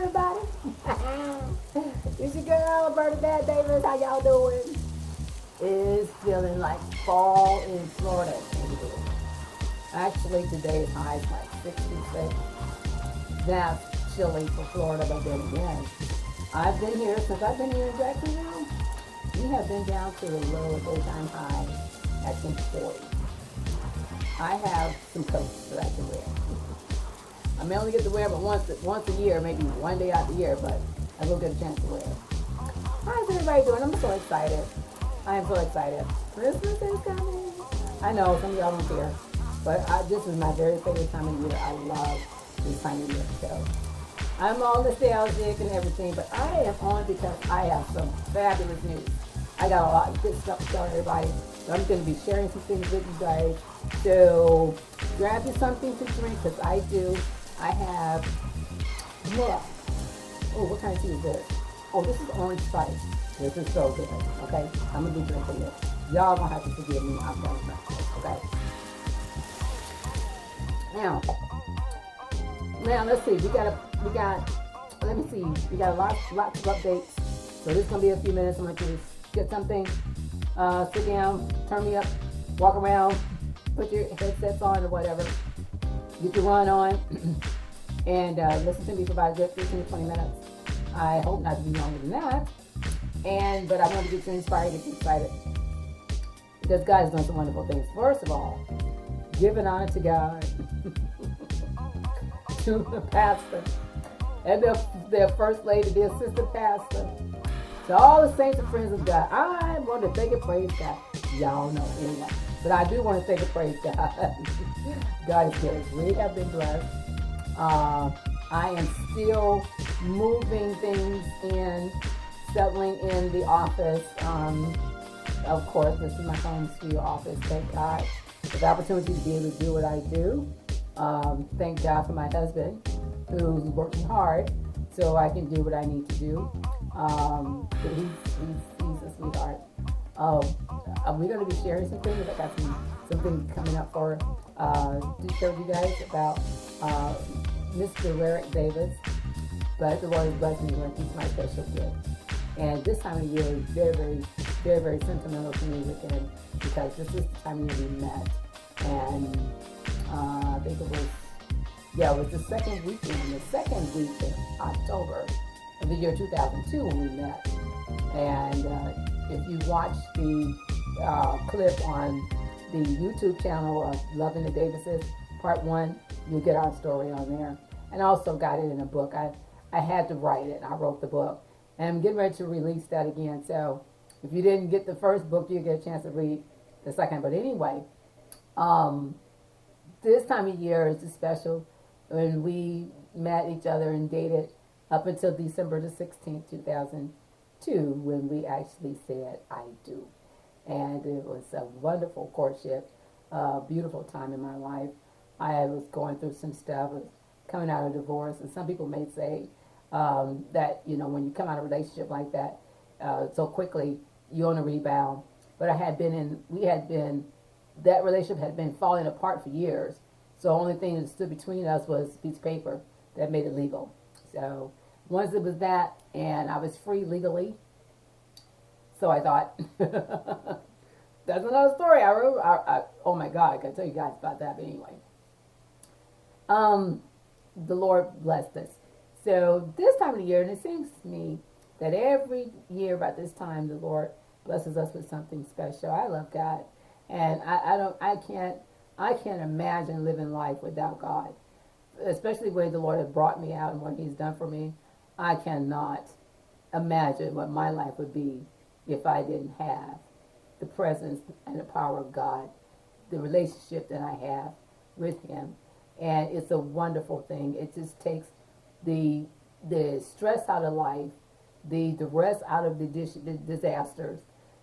everybody. It's your girl, Bernadette Davis. How y'all doing? It's feeling like fall in Florida. Actually, today's high is like 66. That's chilly for Florida, but then again, I've been here since I've been here in Jacksonville. We have been down to the low daytime high at 40. I have some coats that I can wear. I may only get to wear them once a year, maybe one day out the year, but I will get a chance to wear it. How's everybody doing? I'm so excited. I am so excited. Christmas is coming. I know some of y'all don't care, but this is my very favorite time of year. I love this time of year. So I'm all nostalgic and everything, but I am on because I have some fabulous news. I got a lot of good stuff to tell everybody. So I'm going to be sharing some things with you guys. So grab you something to drink because I do. I have, oh, what kind of tea is this? Oh, this is orange spice. This is so good, okay? I'm going to be drinking this. Y'all going to have to forgive me. I'm going to drink this, okay? Now, let's see. We got, let me see. We got lots of updates. So this is going to be a few minutes. I'm going to get something, sit down, turn me up, walk around, put your headsets on or whatever. Get your run on and listen to me for about a good 15 to 20 minutes. I hope not to be longer than that. But I want to get you inspired, get you excited. Because God has done some wonderful things. First of all, giving honor to God, to the pastor, and their first lady, the assistant pastor, to all the saints and friends of God. I want to thank and praise God. Y'all know anyway. But I do want to thank and praise God. God is good. We have been blessed. I am still moving things in, settling in the office. Of course, this is my home studio office. Thank God for the opportunity to be able to do what I do. Thank God for my husband, who's working hard so I can do what I need to do. He's a sweetheart. We're going to be sharing some things. I got some things coming up to show you guys about Mr. Rarick Davis. But the Lord has blessed me with he's my special gift. And this time of year is very, very, very, very sentimental to me with him because this is the time of year we met. And I think it was the second week in October of the year 2002 when we met. And if you watch the clip on the YouTube channel of Loving the Davises, Part 1, you'll get our story on there. And I also got it in a book. I had to write it. I wrote the book. And I'm getting ready to release that again. So if you didn't get the first book, you'll get a chance to read the second. But anyway, this time of year is special. When we met each other and dated up until December the 16th, 2002, when we actually said, I do. And it was a wonderful courtship, a beautiful time in my life. I was going through some stuff, was coming out of divorce, and some people may say that, when you come out of a relationship like that so quickly, you're on a rebound. But that relationship had been falling apart for years. So the only thing that stood between us was a piece of paper that made it legal. So once it was that, and I was free legally, so I thought, that's another story. Oh my God, I can tell you guys about that. But anyway, the Lord blessed us. So this time of the year, and it seems to me that every year about this time, the Lord blesses us with something special. I love God, and I can't imagine living life without God, especially where the Lord has brought me out and what He's done for me. I cannot imagine what my life would be if I didn't have the presence and the power of God, the relationship that I have with Him. And it's a wonderful thing. It just takes the stress out of life, the rest out of the disasters,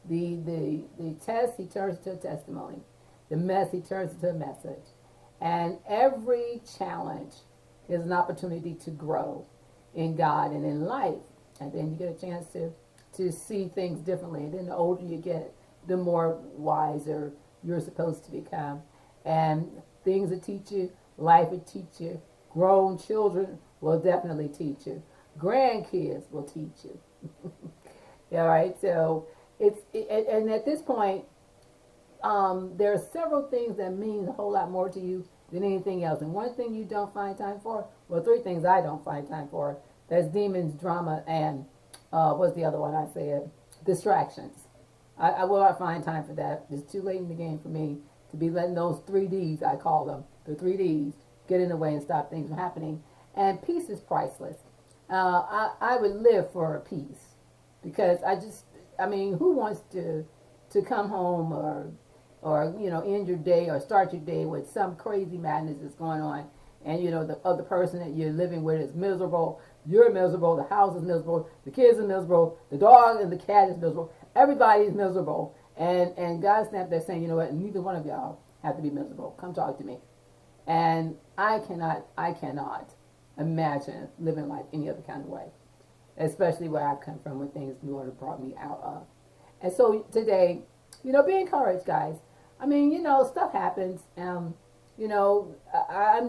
the test He turns to a testimony, the mess He turns into a message. And every challenge is an opportunity to grow in God and in life. And then you get a chance to see things differently. And then the older you get, the more wiser you're supposed to become. And things that teach you, life will teach you. Grown children will definitely teach you. grandkids will teach you. All right, so and at this point, there are several things that mean a whole lot more to you than anything else. And one thing you don't find time for, well, three things I don't find time for. That's demons, drama, and what's the other one I said? Distractions. I will not find time for that. It's too late in the game for me to be letting those 3Ds, I call them, the 3Ds, get in the way and stop things from happening. And peace is priceless. I would live for peace because I mean, who wants to come home or end your day or start your day with some crazy madness that's going on, and the other person that you're living with is miserable, you're miserable, the house is miserable, the kids are miserable, the dog and the cat is miserable, everybody is miserable, and God's not there saying, you know what, neither one of y'all have to be miserable, come talk to me. And I cannot imagine living life any other kind of way, especially where I've come from, when things the Lord have brought me out of. And so today, be encouraged, guys. I mean, stuff happens. I'm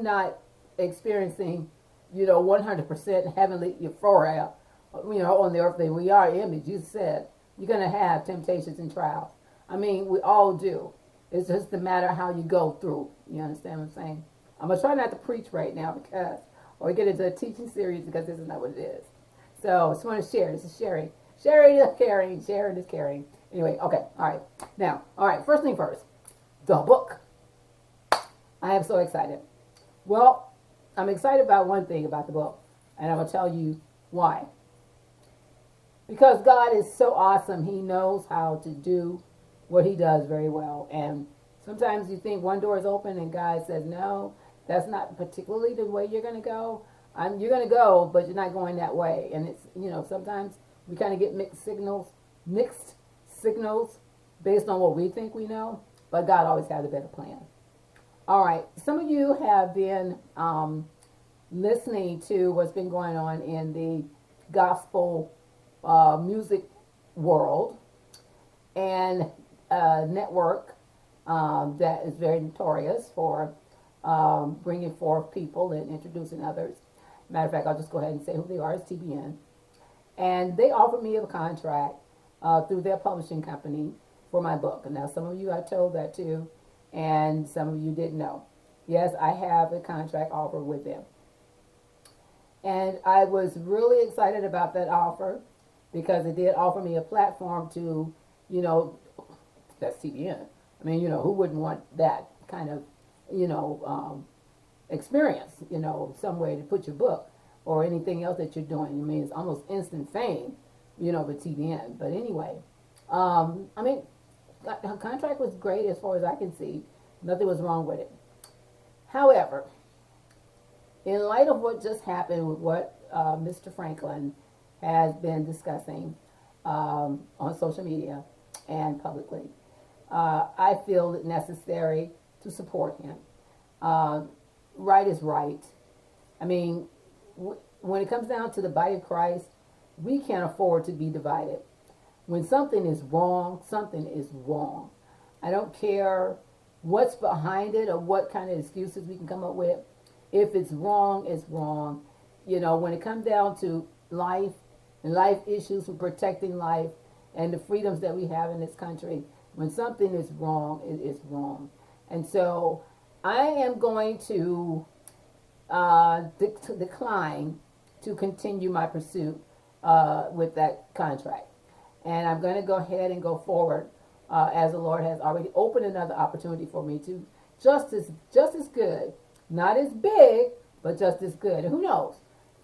not experiencing, 100% heavenly euphoria, on the earth that we are in. Jesus said, you're going to have temptations and trials. I mean, we all do. It's just a matter of how you go through. You understand what I'm saying? I'm going to try not to preach right now or get into a teaching series because this is not what it is. So I just want to share. This is sharing. Sharing is caring. Sharing is caring. Anyway, okay. All right. Now, first thing first. The book. I am so excited. Well, I'm excited about one thing about the book, and I'm going to tell you why. Because God is so awesome. He knows how to do what he does very well. And sometimes you think one door is open and God says, no, that's not particularly the way you're going to go. You're going to go, but you're not going that way. And it's, sometimes we kind of get mixed signals based on what we think we know. But God always has a better plan. All right. Some of you have been listening to what's been going on in the gospel music world and network that is very notorious for bringing forth people and introducing others. Matter of fact, I'll just go ahead and say who they are. It's TBN. And they offered me a contract through their publishing company for my book. And now some of you I told that to, and some of you didn't know. Yes, I have a contract offer with them. And I was really excited about that offer because it did offer me a platform to, that's TBN. I mean, who wouldn't want that kind of, experience, some way to put your book or anything else that you're doing. I mean, it's almost instant fame, with TBN. But anyway, her contract was great as far as I can see. Nothing was wrong with it. However, in light of what just happened with what Mr. Franklin has been discussing on social media and publicly, I feel it necessary to support him. Right is right. I mean, when it comes down to the body of Christ, we can't afford to be divided. When something is wrong, something is wrong. I don't care what's behind it or what kind of excuses we can come up with. If it's wrong, it's wrong. When it comes down to life and life issues and protecting life and the freedoms that we have in this country, when something is wrong, it is wrong. And so I am going to decline to continue my pursuit with that contract. And I'm going to go ahead and go forward as the Lord has already opened another opportunity for me to just as good, not as big, but just as good. And who knows?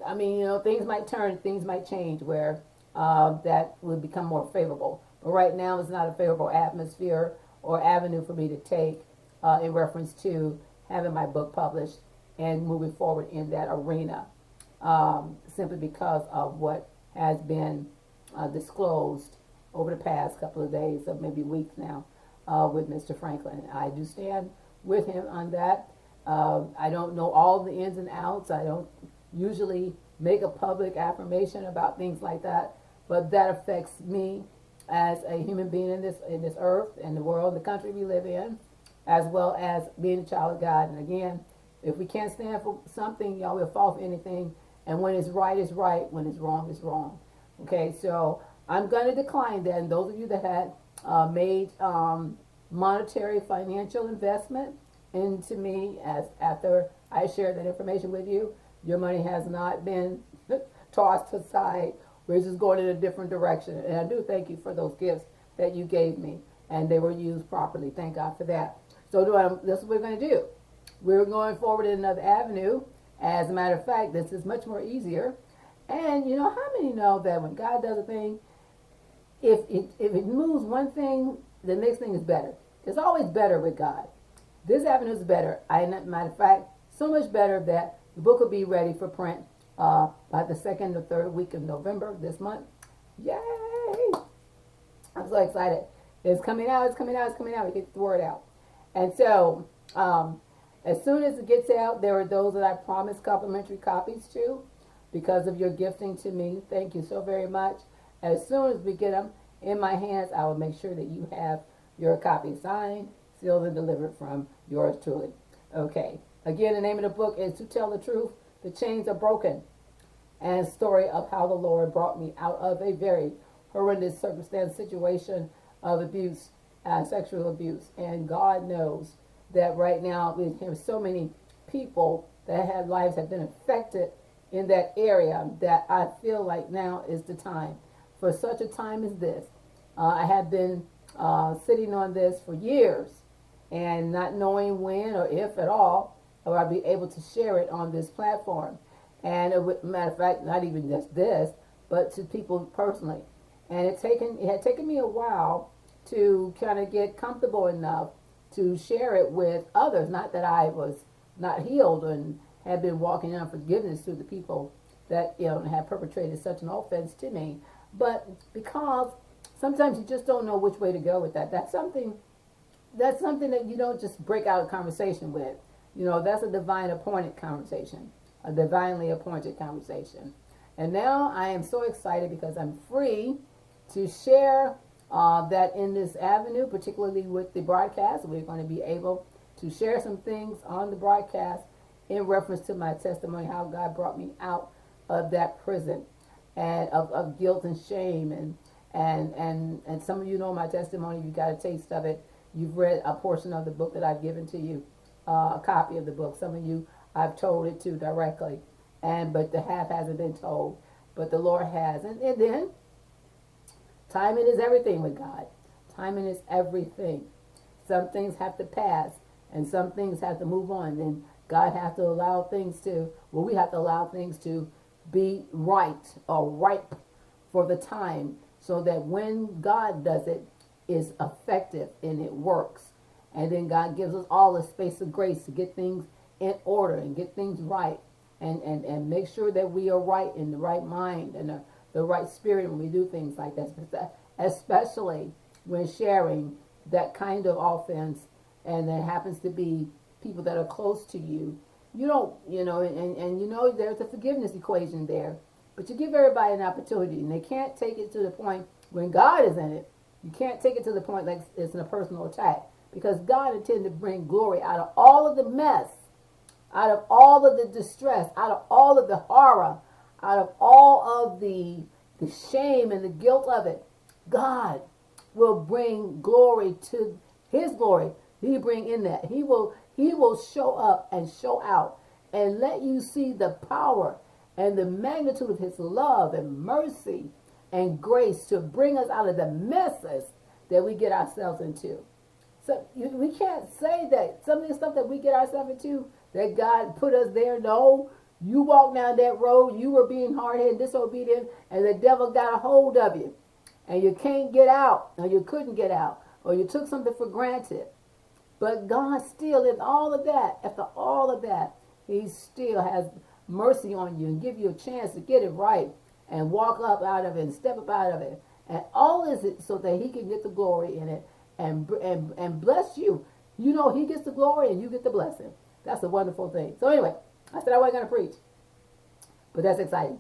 I mean, things might turn, things might change where that will become more favorable. But right now, it's not a favorable atmosphere or avenue for me to take in reference to having my book published and moving forward in that arena, simply because of what has been disclosed over the past couple of days, or maybe weeks now, with Mr. Franklin. I do stand with him on that. I don't know all the ins and outs. I don't usually make a public affirmation about things like that, but that affects me as a human being in this earth and the world, the country we live in, as well as being a child of God. And again, if we can't stand for something, y'all will fall for anything. And when it's right, it's right. When it's wrong, it's wrong. Okay, so I'm going to decline that. And those of you that had made monetary financial investment into me as after I shared that information with you, your money has not been tossed aside. We're just going in a different direction. And I do thank you for those gifts that you gave me, and they were used properly. Thank God for that. So this is what we're going to do. We're going forward in another avenue. As a matter of fact, this is much more easier. And you know, how many know that when God does a thing, if it moves one thing, the next thing is better. It's always better with God. This avenue is better. Matter of fact, so much better that the book will be ready for print by the second or third week of November this month. Yay! I'm so excited. It's coming out. It's coming out. It's coming out. We get the word out. And so, as soon as it gets out, there are those that I promised complimentary copies to because of your gifting to me. Thank you so very much. As soon as we get them in my hands, I will make sure that you have your copy signed, sealed, and delivered from yours truly. Okay. Again, the name of the book is To Tell the Truth, The Chains Are Broken, and story of how the Lord brought me out of a very horrendous circumstance, situation of abuse, sexual abuse. And God knows that right now there's so many people that have lives have been affected in that area that I feel like now is the time. For such a time as this, I have been sitting on this for years and not knowing when or if at all will I be able to share it on this platform. And matter of fact, not even just this, but to people personally. And it had taken me a while to kind of get comfortable enough to share it with others. Not that I was not healed and had been walking in unforgiveness to the people that had perpetrated such an offense to me, but because sometimes you just don't know which way to go with that. That's something that you don't just break out a conversation with. That's a divine appointed conversation, a divinely appointed conversation. And now I am so excited because I'm free to share that in this avenue, particularly with the broadcast. We're going to be able to share some things on the broadcast in reference to my testimony, how God brought me out of that prison and of guilt and shame. And some of you know my testimony. You got a taste of it. You've read a portion of the book that I've given to you, a copy of the book. Some of you I've told it to directly, but the half hasn't been told, but the Lord has. And then timing is everything with God. Timing is everything. Some things have to pass, and some things have to move on. And God has to allow things to, we have to allow things to be right or ripe for the time, so that when God does it, is effective and it works. And then God gives us all the space of grace to get things in order and get things right, and make sure that we are right in the right mind and the right spirit when we do things like that, especially when sharing that kind of offense, and that happens to be people that are close to you. You don't, and there's a forgiveness equation there, but you give everybody an opportunity, and they can't take it to the point when God is in it. You can't take it to the point like it's a personal attack, because God intended to bring glory out of all of the mess, out of all of the distress, out of all of the horror, out of all of the shame and the guilt of it. God will bring glory to His glory. He bring in that. He will show up and show out and let you see the power and the magnitude of His love and mercy and grace to bring us out of the messes that we get ourselves into. So we can't say that some of the stuff that we get ourselves into, that God put us there. No, you walk down that road, you were being hard-headed, disobedient, and the devil got a hold of you. And you can't get out, or you couldn't get out, or you took something for granted. But God still, in all of that, after all of that, He still has mercy on you and give you a chance to get it right and walk up out of it and step up out of it. And all is it so that He can get the glory in it and bless you. He gets the glory and you get the blessing. That's a wonderful thing. So anyway, I said I wasn't going to preach, but that's exciting.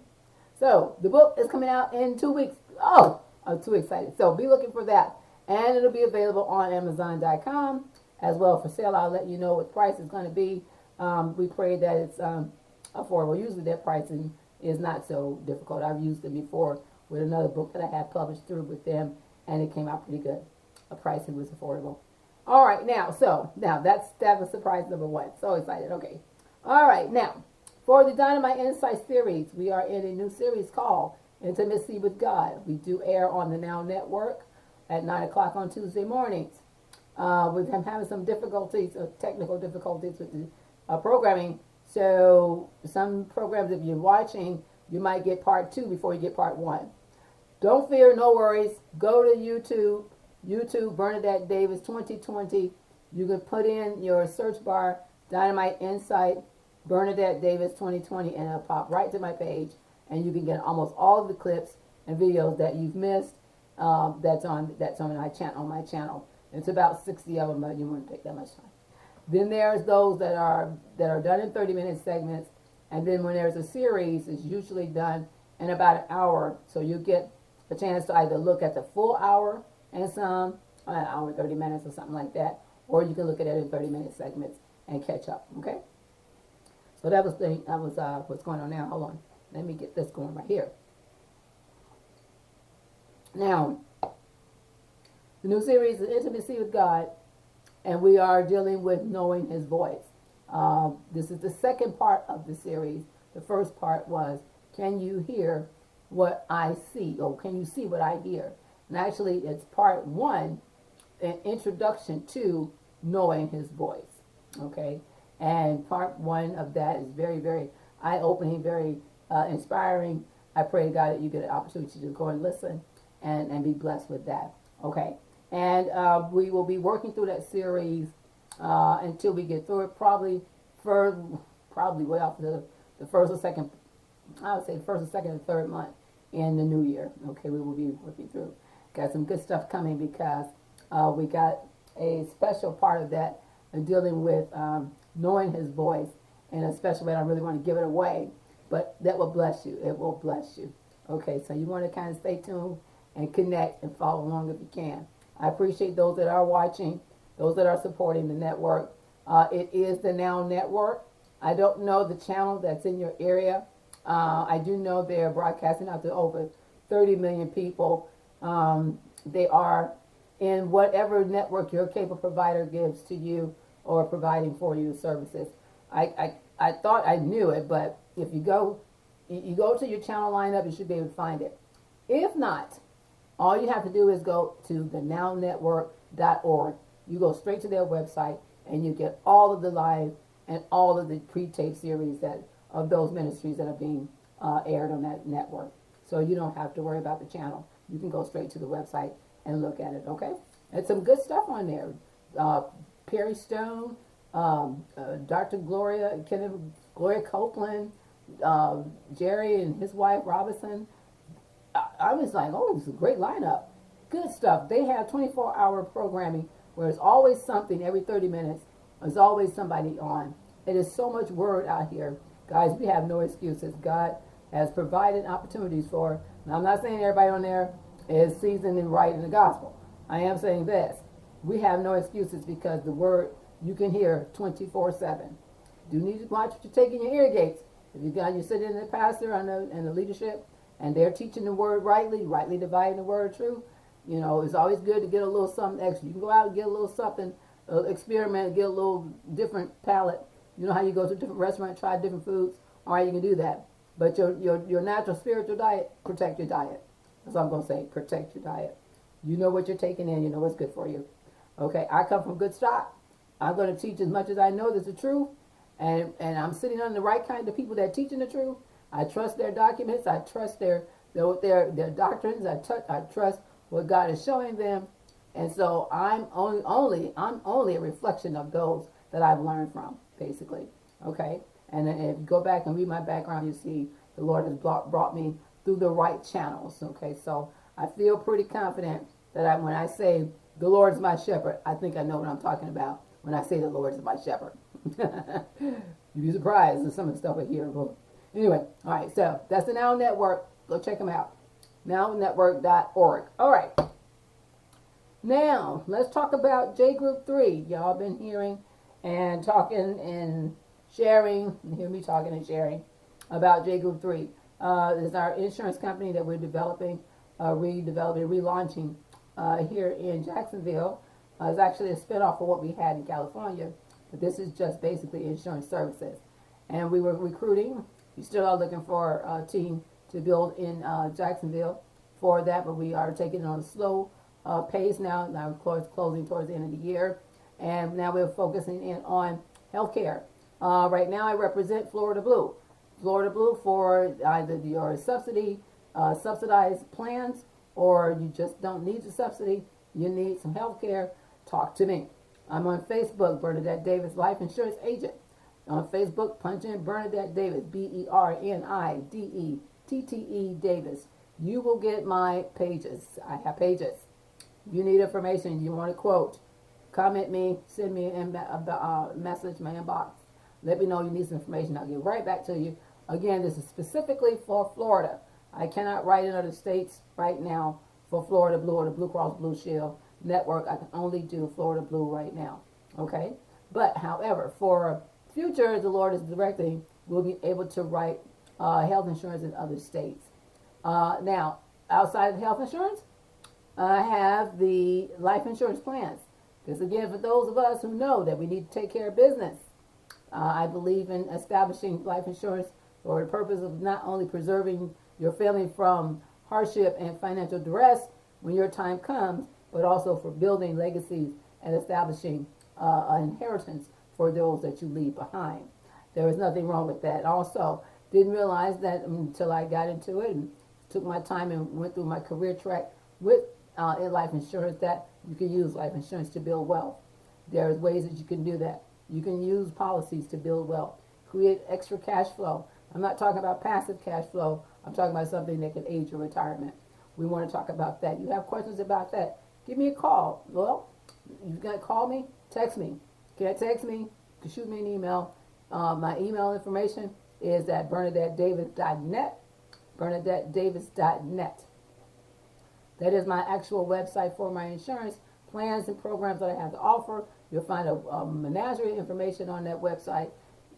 So the book is coming out in 2 weeks. Oh, I'm too excited. So be looking for that. And it'll be available on Amazon.com as well for sale. I'll let you know what price it's going to be. We pray that it's affordable. Usually their pricing is not so difficult. I've used it before with another book that I had published through with them, and it came out pretty good. A pricing was affordable. All right, now that was surprise number one. So excited. Okay. All right, now for the Dynamite Insight series, we are in a new series called Intimacy with God. We do air on the Now Network at 9 o'clock on Tuesday mornings. We've been having some difficulties, technical difficulties with the programming. So some programs, if you're watching, you might get part 2 before you get part 1. Don't fear, no worries. Go to YouTube, Bernadette Davis 2020. You can put in your search bar, Dynamite Insight, Bernadette Davis 2020, and it'll pop right to my page. And you can get almost all of the clips and videos that you've missed. That's on my channel. It's about 60 of them, but you wouldn't take that much time. Then there's those that are done in 30-minute segments, and then when there's a series, it's usually done in about an hour. So you get a chance to either look at the full hour and some, an hour 30 minutes or something like that, or you can look at it in 30-minute segments and catch up. Okay. So that was what's going on now. Hold on, let me get this going right here. Now, the new series is Intimacy with God, and we are dealing with knowing His voice. This is the second part of the series. The first part was, can you hear what I see, or can you see what I hear? And actually, it's part 1, an introduction to knowing His voice. Okay, and part 1 of that is very, very eye-opening, very inspiring. I pray to God that you get an opportunity to go and listen and be blessed with that. Okay. And we will be working through that series until we get through it. Probably way off the first or second, I would say first or second and third month in the new year. Okay, we will be working through. Got some good stuff coming because we got a special part of that dealing with knowing His voice in a special way. I don't really want to give it away, but that will bless you. It will bless you. Okay, so you want to kind of stay tuned and connect and follow along if you can. I appreciate those that are watching, those that are supporting the network. It is the Now Network. I don't know the channel that's in your area. I do know they're broadcasting out to over 30 million people. They are in whatever network your cable provider gives to you or providing for you services. I thought I knew it, but if you go to your channel lineup, you should be able to find it. If not, all you have to do is go to thenownetwork.org. You go straight to their website, and you get all of the live and all of the pre-tape series of those ministries that are being aired on that network. So you don't have to worry about the channel. You can go straight to the website and look at it, okay? And some good stuff on there. Perry Stone, Dr. Gloria Copeland, Jerry and his wife Robinson. I was like, oh, it's a great lineup. Good stuff. They have 24-hour programming where there's always something every 30 minutes. There's always somebody on. It is so much word out here. Guys, we have no excuses. God has provided opportunities for, now I'm not saying everybody on there is seasoned and right in the gospel. I am saying this. We have no excuses because the word you can hear 24/7. You need to watch what you take in your ear gates. If you're sitting in the pastor and the leadership, and they're teaching the word rightly dividing the word of truth, you know, it's always good to get a little something extra. You can go out and get a little something, experiment, get a little different palate. You know how you go to a different restaurant, try different foods? All right, you can do that. But your natural spiritual diet, protect your diet. That's all I'm going to say, protect your diet. You know what you're taking in, you know what's good for you. Okay, I come from good stock. I'm going to teach as much as I know that's the truth. And I'm sitting on the right kind of people that are teaching the truth. I trust their documents. I trust their doctrines. I trust what God is showing them. And so I'm only a reflection of those that I've learned from, basically. Okay? And if you go back and read my background, you see the Lord has brought me through the right channels. Okay? So I feel pretty confident that when I say the Lord is my shepherd, I think I know what I'm talking about when I say the Lord is my shepherd. You'd be surprised at some of the stuff I hear. But anyway, all right, so that's the Now Network. Go check them out. NowNetwork.org. All right. Now, let's talk about J Group 3. Y'all been hearing and talking and sharing, hear me talking and sharing about J Group 3. is our insurance company that we're developing, redeveloping, relaunching here in Jacksonville. It's actually a spinoff of what we had in California, but this is just basically insurance services. And we were recruiting. We still are looking for a team to build in Jacksonville for that, but we are taking it on a slow pace now. Now, of course, closing towards the end of the year. And now we're focusing in on healthcare. Right now, I represent Florida Blue. Florida Blue for either your subsidized plans, or you just don't need the subsidy, you need some healthcare, talk to me. I'm on Facebook, Bernadette Davis, Life Insurance Agent. On Facebook, punch in Bernadette Davis, BERNIDETTE Davis. You will get my pages. I have pages. If you need information, you want a quote, comment me, send me a message, my inbox. Let me know you need some information. I'll get right back to you. Again, this is specifically for Florida. I cannot write in other states right now for Florida Blue or the Blue Cross Blue Shield network. I can only do Florida Blue right now. Okay? But, however, for future, the Lord is directing, we'll be able to write health insurance in other states. Now, outside of health insurance, I have the life insurance plans. Because again, for those of us who know that we need to take care of business, I believe in establishing life insurance for the purpose of not only preserving your family from hardship and financial duress when your time comes, but also for building legacies and establishing an inheritance for those that you leave behind. There is nothing wrong with that. Also, didn't realize that until I got into it and took my time and went through my career track with in life insurance, that you can use life insurance to build wealth. There's ways that you can do that. You can use policies to build wealth, create extra cash flow. I'm not talking about passive cash flow. I'm talking about something that can aid your retirement. We want to talk about that. You have questions about that, give me a call. Well, you're going to call me, text me. Can't text me, you can shoot me an email. My email information is at BernadetteDavis.net, BernadetteDavis.net. That is my actual website for my insurance plans and programs that I have to offer. You'll find a menagerie of information on that website.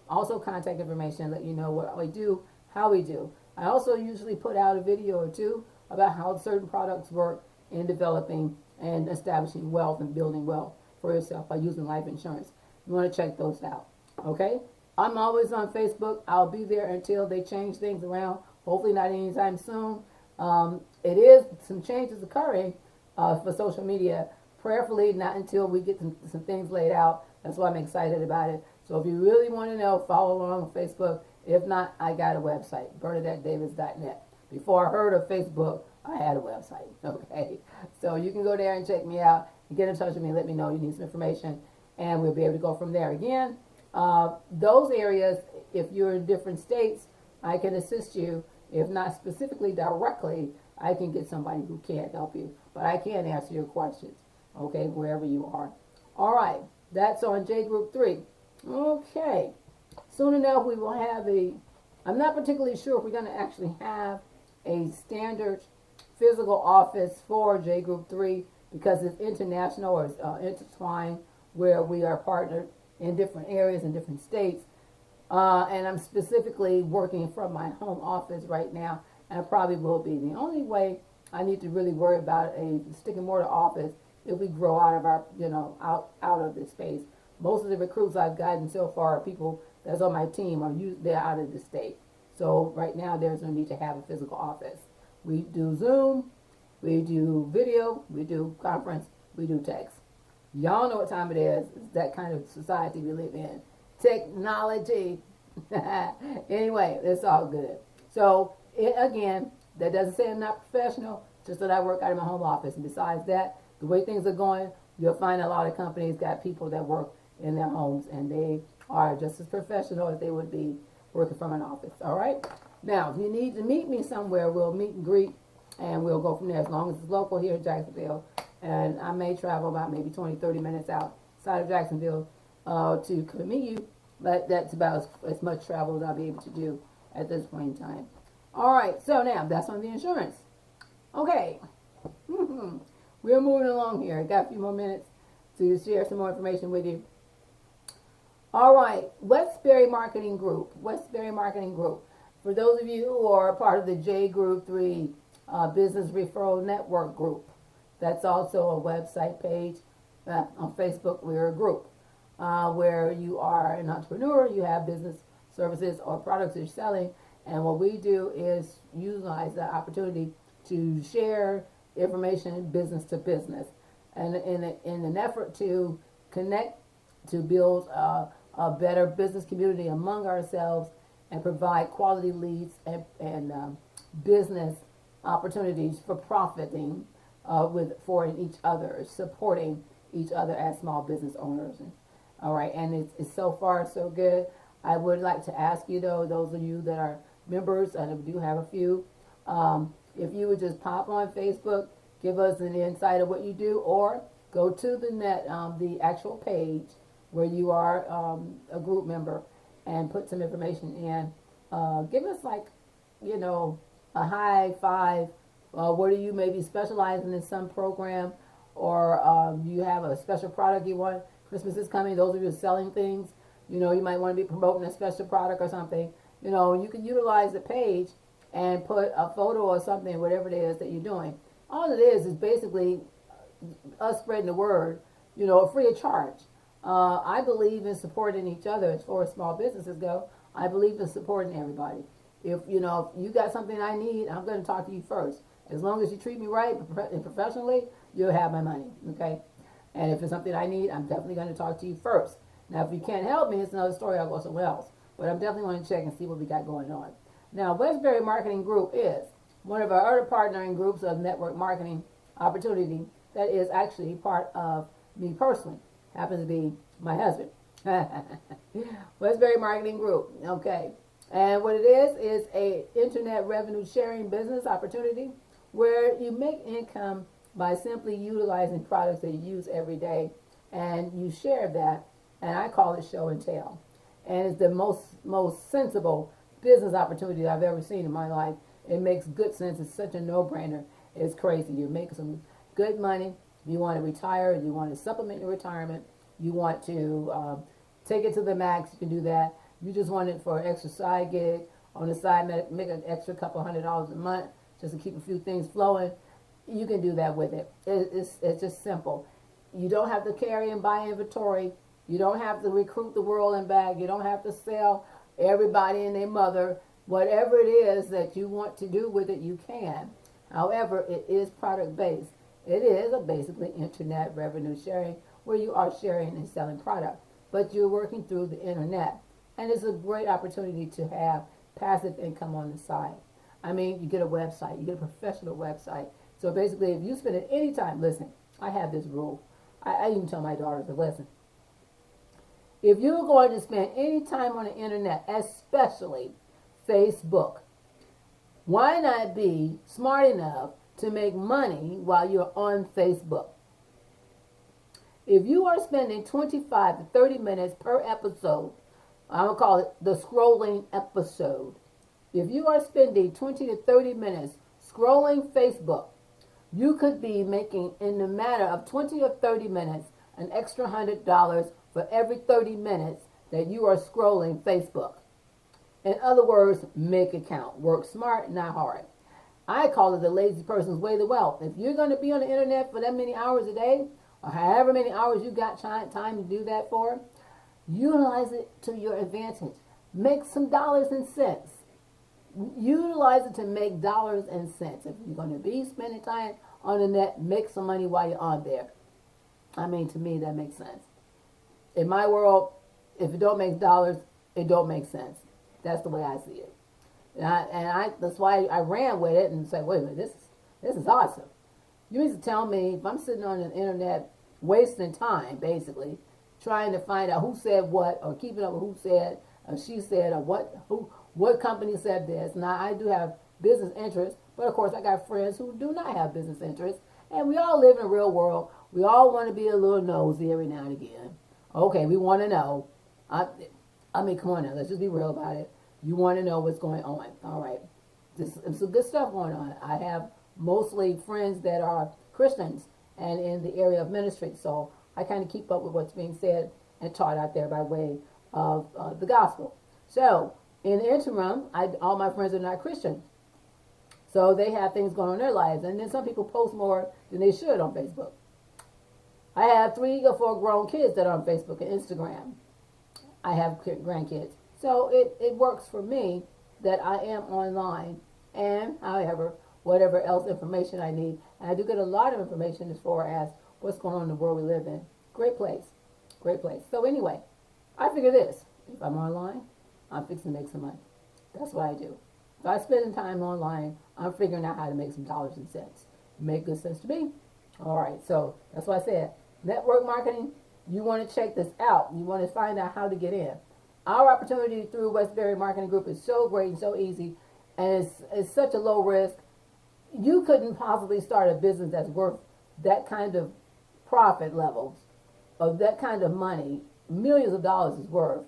Also contact information, let you know what we do, how we do. I also usually put out a video or two about how certain products work in developing and establishing wealth and building wealth for yourself by using life insurance. You want to check those out. Okay? I'm always on Facebook. I'll be there until they change things around. Hopefully not anytime soon. It is some changes occurring for social media. Prayerfully, not until we get some things laid out. That's why I'm excited about it. So if you really want to know, follow along on Facebook. If not, I got a website, BernadetteDavis.net. Before I heard of Facebook, I had a website. Okay? So you can go there and check me out and get in touch with me. Let me know you need some information, and we'll be able to go from there. Again, those areas, if you're in different states, I can assist you. If not specifically directly, I can get somebody who can help you. But I can answer your questions, okay, wherever you are. All right, that's on J Group 3. Okay, soon enough we will have I'm not particularly sure if we're going to actually have a standard physical office for J Group 3 because it's international or it's intertwined where we are partnered in different areas in different states. And I'm specifically working from my home office right now, and I probably will be. The only way I need to really worry about a stick and mortar office if we grow out of our, out of this space. Most of the recruits I've gotten so far are people that's on my team they're out of the state. So right now there's no need to have a physical office. We do Zoom, we do video, we do conference, we do text. Y'all know what time it is. It's that kind of society we live in. Technology. Anyway, it's all good. So, again, that doesn't say I'm not professional, just that I work out of my home office. And besides that, the way things are going, you'll find a lot of companies got people that work in their homes, and they are just as professional as they would be working from an office. All right? Now, if you need to meet me somewhere, we'll meet and greet, and we'll go from there as long as it's local here in Jacksonville. And I may travel about maybe 20, 30 minutes outside of Jacksonville to come meet you, but that's about as much travel as I'll be able to do at this point in time. All right, so now that's on the insurance. Okay, we're moving along here. I got a few more minutes to share some more information with you. All right, Westbury Marketing Group. Westbury Marketing Group. For those of you who are a part of the J Group 3 Business Referral Network group, that's also a website page. On Facebook, we're a group where you are an entrepreneur, you have business services or products you're selling, and what we do is utilize that opportunity to share information business to business, and in an effort to connect, to build a better business community among ourselves, and provide quality leads and business opportunities for profiting for each other, supporting each other as small business owners. All right, and it's so far so good. I would like to ask you though, those of you that are members, and I do have a few, if you would just pop on Facebook, give us an insight of what you do, or go to the actual page where you are a group member and put some information in. Give us a high five. Where do you maybe specializing in some program, or you have a special product you want? Christmas is coming. Those of you selling things, you might want to be promoting a special product or something. You can utilize the page and put a photo or something, whatever it is that you're doing. All it is basically us spreading the word, free of charge. I believe in supporting each other as far as small businesses go. I believe in supporting everybody. If you got something I need, I'm going to talk to you first. As long as you treat me right and professionally, you'll have my money, okay? And if it's something I need, I'm definitely going to talk to you first. Now, if you can't help me, it's another story. I'll go somewhere else. But I'm definitely going to check and see what we got going on. Now, Westbury Marketing Group is one of our other partnering groups of network marketing opportunity that is actually part of me personally. Happens to be my husband. Westbury Marketing Group, okay. And what it is a internet revenue sharing business opportunity where you make income by simply utilizing products that you use every day, and you share that, and I call it show and tell. And it's the most sensible business opportunity I've ever seen in my life. It makes good sense. It's such a no-brainer. It's crazy. You make some good money. You want to retire. You want to supplement your retirement. You want to take it to the max. You can do that. You just want it for an extra side gig on the side, make an extra couple $100 a month just to keep a few things flowing. You can do that with it. It's just simple. You don't have to carry and buy inventory. You don't have to recruit the world and back. You don't have to sell everybody and their mother. Whatever it is that you want to do with it, you can. However, it is product-based. It is basically internet revenue sharing where you are sharing and selling product, but you're working through the internet. And it's a great opportunity to have passive income on the side. I mean, you get a website, you get a professional website. So basically, if you spend any time, listen, I have this rule. I even tell my daughters to listen. If you're going to spend any time on the internet, especially Facebook, why not be smart enough to make money while you're on Facebook? If you are spending 25 to 30 minutes per episode, I'm going to call it the scrolling episode. If you are spending 20 to 30 minutes scrolling Facebook, you could be making, in the matter of 20 or 30 minutes, an extra $100 for every 30 minutes that you are scrolling Facebook. In other words, make it count. Work smart, not hard. I call it the lazy person's way to wealth. If you're going to be on the internet for that many hours a day, or however many hours you got time to do that for, utilize it to your advantage. Make some dollars and cents. Utilize it to make dollars and cents. If you're going to be spending time on the net, make some money while you're on there. I mean, to me, that makes sense. In my world, if it don't make dollars, it don't make sense. That's the way I see it. And that's why I ran with it and said, wait a minute, this is awesome. You mean to tell me if I'm sitting on the internet wasting time, basically, trying to find out who said what, or keeping up with who said, or she said, or what company said this. Now, I do have business interests, but of course I got friends who do not have business interests, and we all live in a real world. We all want to be a little nosy every now and again. Okay, we want to know. I mean, come on now, let's just be real about it. You want to know what's going on. All right. There's some good stuff going on. I have mostly friends that are Christians and in the area of ministry, so I kind of keep up with what's being said and taught out there by way of the gospel. So, In the interim, all my friends are not Christian. So they have things going on in their lives. And then some people post more than they should on Facebook. I have 3 or 4 grown kids that are on Facebook and Instagram. I have grandkids. So it works for me that I am online. And however, whatever else information I need. And I do get a lot of information as far as what's going on in the world we live in. Great place. Great place. So anyway, I figure this. If I'm online, I'm fixing to make some money. That's what I do. If I spend time online, I'm figuring out how to make some dollars and cents. Make good sense to me? All right, so that's why I said network marketing, you want to check this out. You want to find out how to get in. Our opportunity through Westbury Marketing Group is so great and so easy, and it's such a low risk. You couldn't possibly start a business that's worth that kind of profit levels, of that kind of money, millions of dollars is worth,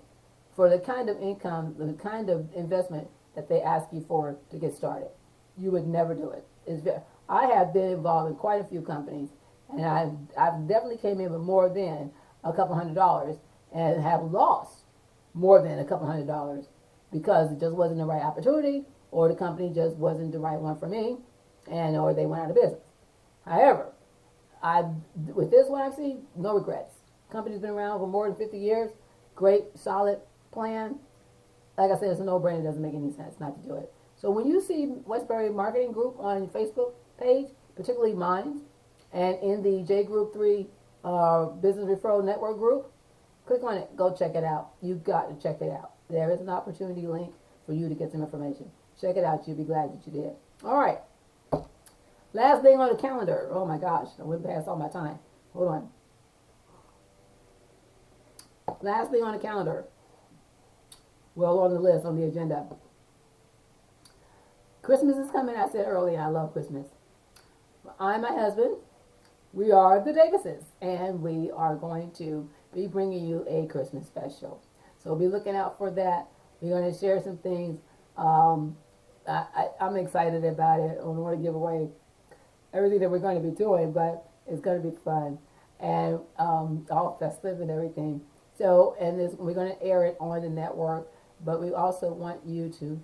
for the kind of income, the kind of investment that they ask you for to get started. You would never do it. I have been involved in quite a few companies, and I've definitely came in with more than a couple $100 and have lost more than a couple $100 because it just wasn't the right opportunity, or the company just wasn't the right one for me, or they went out of business. However, with this one I've seen, no regrets. Company's been around for more than 50 years. Great, solid plan. Like I said, it's a no-brainer. It doesn't make any sense not to do it. So when you see Westbury Marketing Group on your Facebook page, particularly mine, and in the J Group 3 Business Referral Network group, click on it. Go check it out. You've got to check it out. There is an opportunity link for you to get some information. Check it out. You'll be glad that you did. All right. Last thing on the calendar. Oh, my gosh. I went past all my time. Hold on. Last thing on the calendar. Well, on the list, on the agenda. Christmas is coming. I said earlier, I love Christmas. I and my husband, we are the Davises, and we are going to be bringing you a Christmas special. So be looking out for that. We're going to share some things. I'm excited about it. I don't want to give away everything that we're going to be doing, but it's going to be fun and all festive and everything. So, we're going to air it on the network, but we also want you to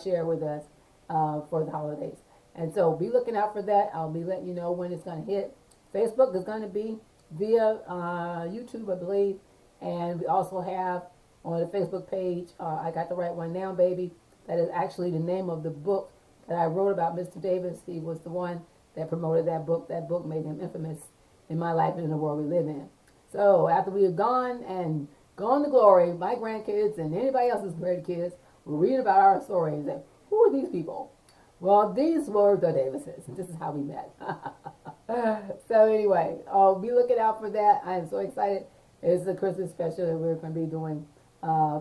share with us for the holidays. And so be looking out for that. I'll be letting you know when it's going to hit. Facebook is going to be via YouTube, I believe. And we also have on the Facebook page, I Got the Right One Now, Baby. That is actually the name of the book that I wrote about Mr. Davis. He was the one that promoted that book. That book made him infamous in my life and in the world we live in. So after we are gone and gone to glory, my grandkids and anybody else's grandkids will read about our story and say, who are these people? Well, these were the Davises. This is how we met. So anyway, I'll be looking out for that. I am so excited. It's a Christmas special that we're going to be doing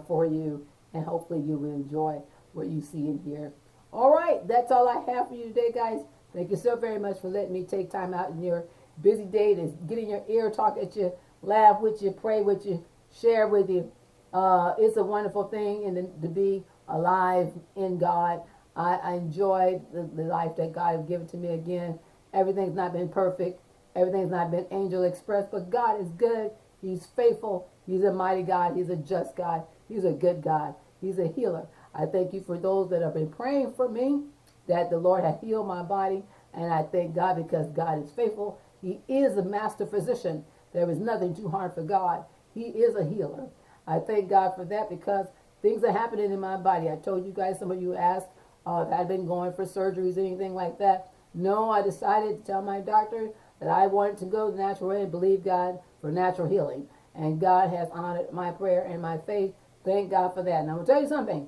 for you, and hopefully you will enjoy what you see in here. All right, that's all I have for you today, guys. Thank you so very much for letting me take time out in your busy day to get in your ear, talk at you, laugh with you, pray with you, share with you. It's a wonderful thing and to be alive in God. I enjoyed the life that God has given to me again. Everything's not been perfect. Everything's not been angel express, but God is good. He's faithful. He's a mighty God. He's a just God. He's a good God. He's a healer. I thank you for those that have been praying for me, that the Lord has healed my body. And I thank God because God is faithful. He is a master physician. There is nothing too hard for God. He is a healer. I thank God for that because things are happening in my body. I told you guys, some of you asked if I'd been going for surgeries, anything like that. No, I decided to tell my doctor that I wanted to go the natural way and believe God for natural healing. And God has honored my prayer and my faith. Thank God for that. And I'm going to tell you something.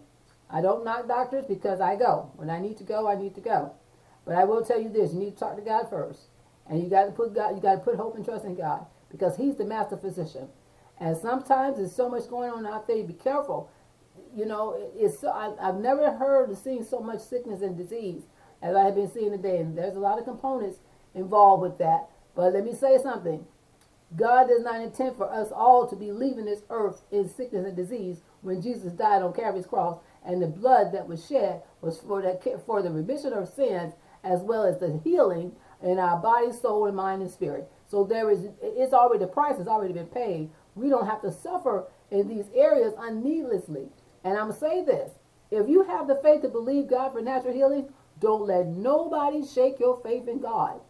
I don't knock doctors because I go. When I need to go, I need to go. But I will tell you this. You need to talk to God first. And you got to put hope and trust in God because He's the master physician. And sometimes there's so much going on out there. Be careful. You know, I've never heard or seen so much sickness and disease as I have been seeing today. And there's a lot of components involved with that. But let me say something. God does not intend for us all to be leaving this earth in sickness and disease when Jesus died on Calvary's cross, and the blood that was shed was for the remission of sins as well as the healing in our body, soul, and mind and spirit. So the price has already been paid. We don't have to suffer in these areas unneedlessly. And I'm going to say this. If you have the faith to believe God for natural healing, don't let nobody shake your faith in God.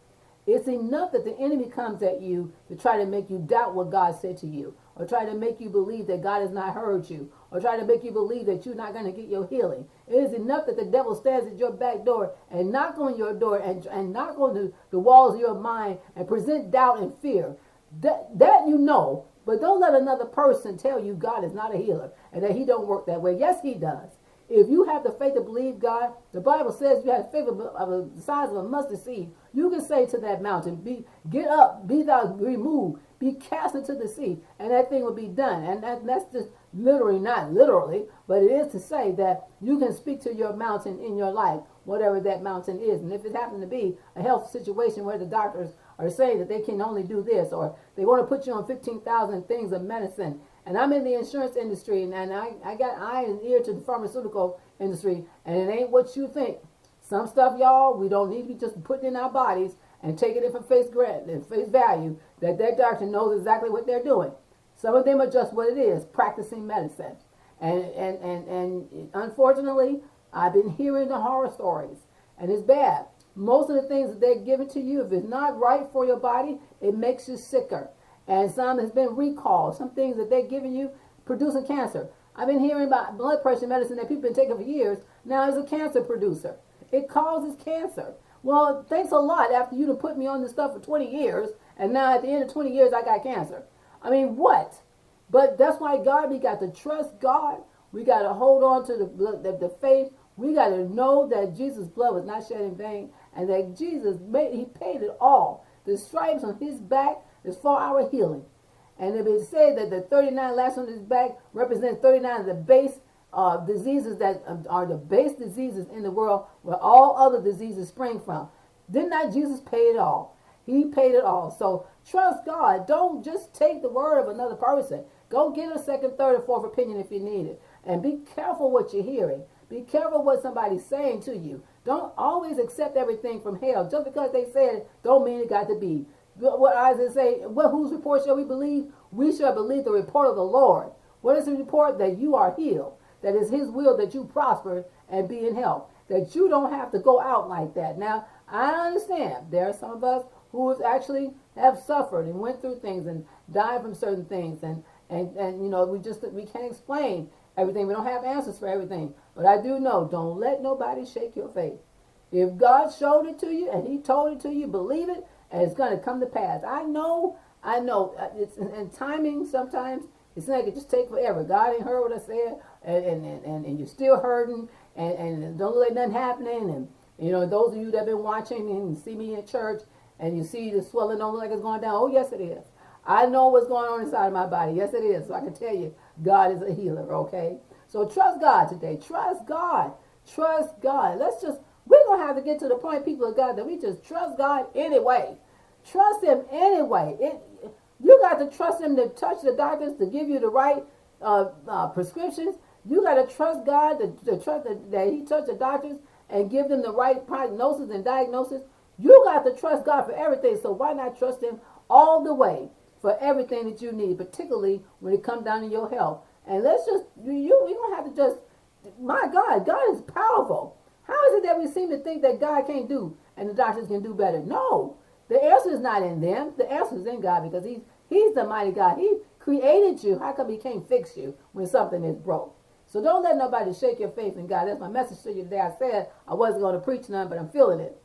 It's enough that the enemy comes at you to try to make you doubt what God said to you, or try to make you believe that God has not heard you, or try to make you believe that you're not going to get your healing. It is enough that the devil stands at your back door and knock on your door and knock on the walls of your mind and present doubt and fear. That you know, but don't let another person tell you God is not a healer and that he don't work that way. Yes, he does. If you have the faith to believe God, the Bible says you have faith of the size of a mustard seed. You can say to that mountain, get up, be thou removed, be cast into the sea, and that thing will be done. And that's just literally, not literally, but it is to say that you can speak to your mountain in your life, whatever that mountain is. And if it happens to be a health situation where the doctors are saying that they can only do this, or they want to put you on 15,000 things of medicine. And I'm in the insurance industry, and I got eye and ear to the pharmaceutical industry, and it ain't what you think. Some stuff, y'all, we don't need to be just putting in our bodies and taking it for face value, that doctor knows exactly what they're doing. Some of them are just what it is, practicing medicine. And unfortunately, I've been hearing the horror stories, and it's bad. Most of the things that they're giving to you, if it's not right for your body, it makes you sicker. And some has been recalled. Some things that they're giving you producing cancer. I've been hearing about blood pressure medicine that people have been taking for years. Now it's a cancer producer. It causes cancer. Well, thanks a lot after you to put me on this stuff for 20 years, and now at the end of 20 years I got cancer. I mean, what? But that's why we got to trust God. We got to hold on to the faith. We got to know that Jesus' blood was not shed in vain, and that he paid it all. The stripes on his back is for our healing. And it is said that the 39 lashes on his back represent 39 of the base diseases that are the base diseases in the world, where all other diseases spring from. Did not Jesus pay it all? He paid it all. So trust God. Don't just take the word of another person. Go get a second, third, or fourth opinion if you need it. And be careful what you're hearing. Be careful what somebody's saying to you. Don't always accept everything from hell. Just because they said it, don't mean it got to be. What Isaiah say, whose report shall we believe? We shall believe the report of the Lord. What is the report? That you are healed. That is his will that you prosper and be in health. That you don't have to go out like that. Now, I understand there are some of us who actually have suffered and went through things and died from certain things. And you know, we can't explain everything. We don't have answers for everything. But I do know, don't let nobody shake your faith. If God showed it to you and he told it to you, believe it, and it's going to come to pass. I know. It's and timing sometimes. It's like it just take forever. God ain't heard what I said, and you're still hurting, and don't let nothing happening. And you know, those of you that have been watching and see me in church, and you see the swelling don't look like it's going down. Oh, yes, it is. I know what's going on inside of my body. Yes, it is. So I can tell you, God is a healer. Okay. So trust God today. Trust God. Trust God. We're going to have to get to the point, people of God, that we just trust God anyway. Trust him anyway. You got to trust him to touch the doctors, to give you the right prescriptions. You got to trust God to trust that he touched the doctors and give them the right prognosis and diagnosis. You got to trust God for everything. So why not trust him all the way for everything that you need, particularly when it comes down to your health? And we don't have to just, my God is powerful. How is it that we seem to think that God can't do and the doctors can do better? No, the answer is not in them. The answer is in God, because he's the mighty God. He created you. How come he can't fix you when something is broke? So don't let nobody shake your faith in God. That's my message to you today. I said I wasn't going to preach none, but I'm feeling it.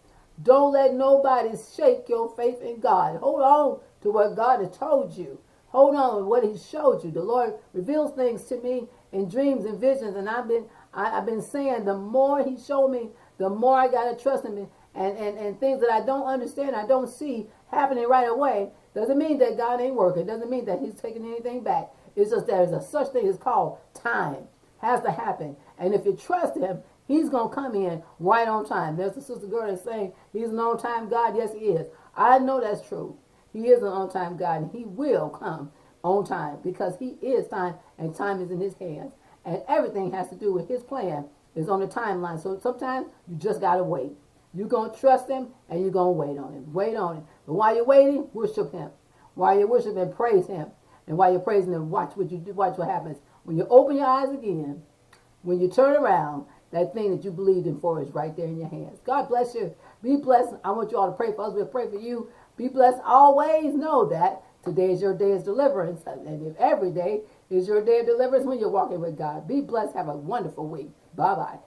Don't let nobody shake your faith in God. Hold on to what God has told you. Hold on to what he showed you. The Lord reveals things to me in dreams and visions, and I've been saying the more he showed me, the more I got to trust him. And things that I don't understand, I don't see happening right away, doesn't mean that God ain't working. Doesn't mean that he's taking anything back. It's just there's a such thing as called time. Has to happen. And if you trust him, he's going to come in right on time. There's a sister girl that's saying he's an on-time God. Yes, he is. I know that's true. He is an on-time God, and he will come on time, because he is time, and time is in his hands. And everything has to do with his plan is on the timeline. So sometimes you just got to wait. You're going to trust him, and you're going to wait on him. Wait on him. But while you're waiting, worship him. While you're worshiping, praise him. And while you're praising him, watch what you do. Watch what happens. When you open your eyes again, When you turn around, that thing that you believed in for is right there in your hands. God bless you. Be blessed. I want you all to pray for us. We'll pray for you. Be blessed. Always know that today is your day of deliverance. And if every day is your day of deliverance when you're walking with God. Be blessed. Have a wonderful week. Bye-bye.